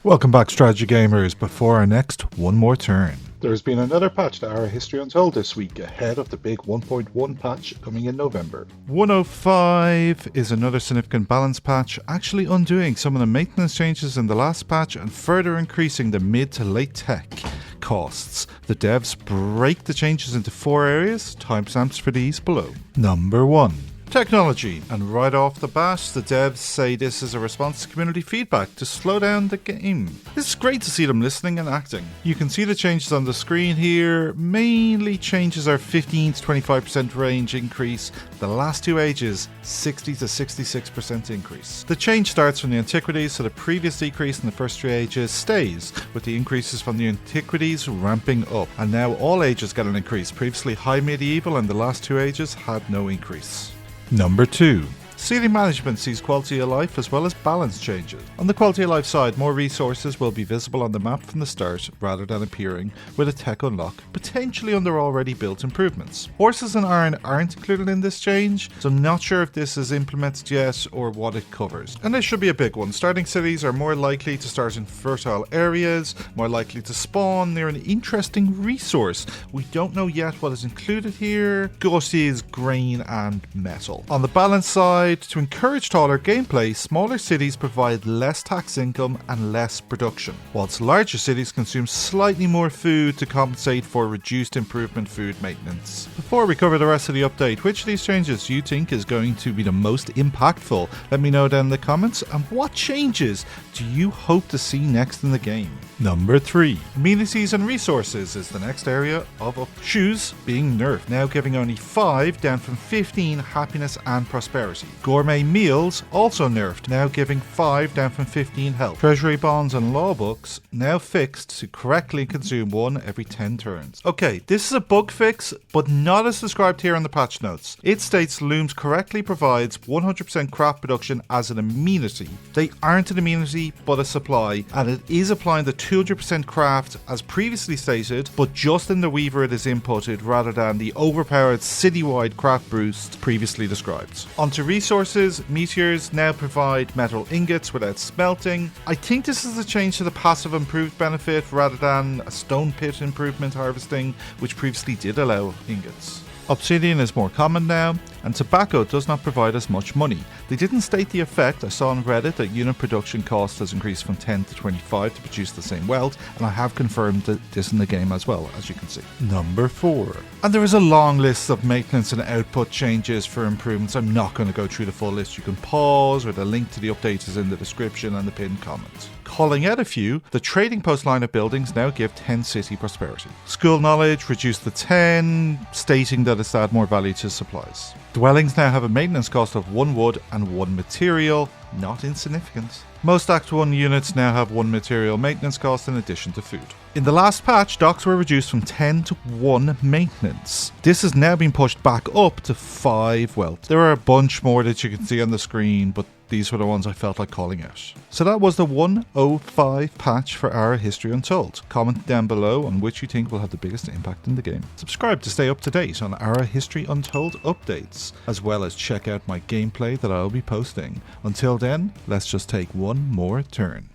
Welcome back, strategy gamers. Before our next one more turn, there's been another patch to Ara History Untold this week ahead of the big 1.1 patch coming in November. 105 is another significant balance patch, actually undoing some of the maintenance changes in the last patch and further increasing the mid to late tech costs. The devs break the changes into 4 areas, timestamps for these below. Number 1. Technology, and right off the bat, the devs say this is a response to community feedback to slow down the game. It's great to see them listening and acting. You can see the changes on the screen here. Mainly changes are 15 to 25% range increase. The last 2 ages, 60 to 66% increase. The change starts from the antiquities, so the previous decrease in the first 3 ages stays, with the increases from the antiquities ramping up. And now all ages get an increase. Previously high medieval and the last 2 ages had no increase. Number 2. City management sees quality of life as well as balance changes. On the quality of life side, more resources will be visible on the map from the start rather than appearing with a tech unlock, potentially under already built improvements. Horses and iron aren't included in this change, so I'm not sure if this is implemented yet or what it covers. And this should be a big one. Starting cities are more likely to start in fertile areas, more likely to spawn near an interesting resource. We don't know yet what is included here. Gusties, grain and metal. On the balance side, to encourage taller gameplay, smaller cities provide less tax income and less production, whilst larger cities consume slightly more food to compensate for reduced improvement food maintenance. Before we cover the rest of the update, which of these changes do you think is going to be the most impactful? Let me know down in the comments, and what changes do you hope to see next in the game? Number 3. Amenities and resources is the next area of up. Shoes being nerfed, now giving only 5 down from 15 happiness and prosperity. Gourmet meals also nerfed, now giving 5 down from 15 health. Treasury bonds and law books now fixed to correctly consume 1 every 10 turns. Okay, this is a bug fix, but not as described here in the patch notes. It states Looms correctly provides 100% craft production as an amenity. They aren't an amenity, but a supply, and it is applying the 200% craft as previously stated, but just in the weaver it is inputted rather than the overpowered citywide craft boost previously described. Onto resources, meteors now provide metal ingots without smelting. I think this is a change to the passive improved benefit rather than a stone pit improvement harvesting, which previously did allow ingots. Obsidian is more common now, and tobacco does not provide as much money. They didn't state the effect. I saw on Reddit that unit production cost has increased from 10 to 25 to produce the same wealth, and I have confirmed this in the game as well, as you can see. Number 4. And there is a long list of maintenance and output changes for improvements. I'm not going to go through the full list. You can pause, or the link to the update is in the description and the pinned comment. Calling out a few, the trading post line of buildings now give 10 city prosperity. School knowledge reduced to 10, stating that it's to add more value to supplies. Dwellings now have a maintenance cost of 1 wood and 1 material, not insignificant. Most Act 1 units now have 1 material maintenance cost in addition to food. In the last patch, docks were reduced from 10 to 1 maintenance. This has now been pushed back up to 5 wealth. There are a bunch more that you can see on the screen, but these were the ones I felt like calling out. So that was the 105 patch for Ara History Untold. Comment down below on which you think will have the biggest impact in the game. Subscribe to stay up to date on Ara History Untold updates, as well as check out my gameplay that I'll be posting. Until then, let's just take one more turn.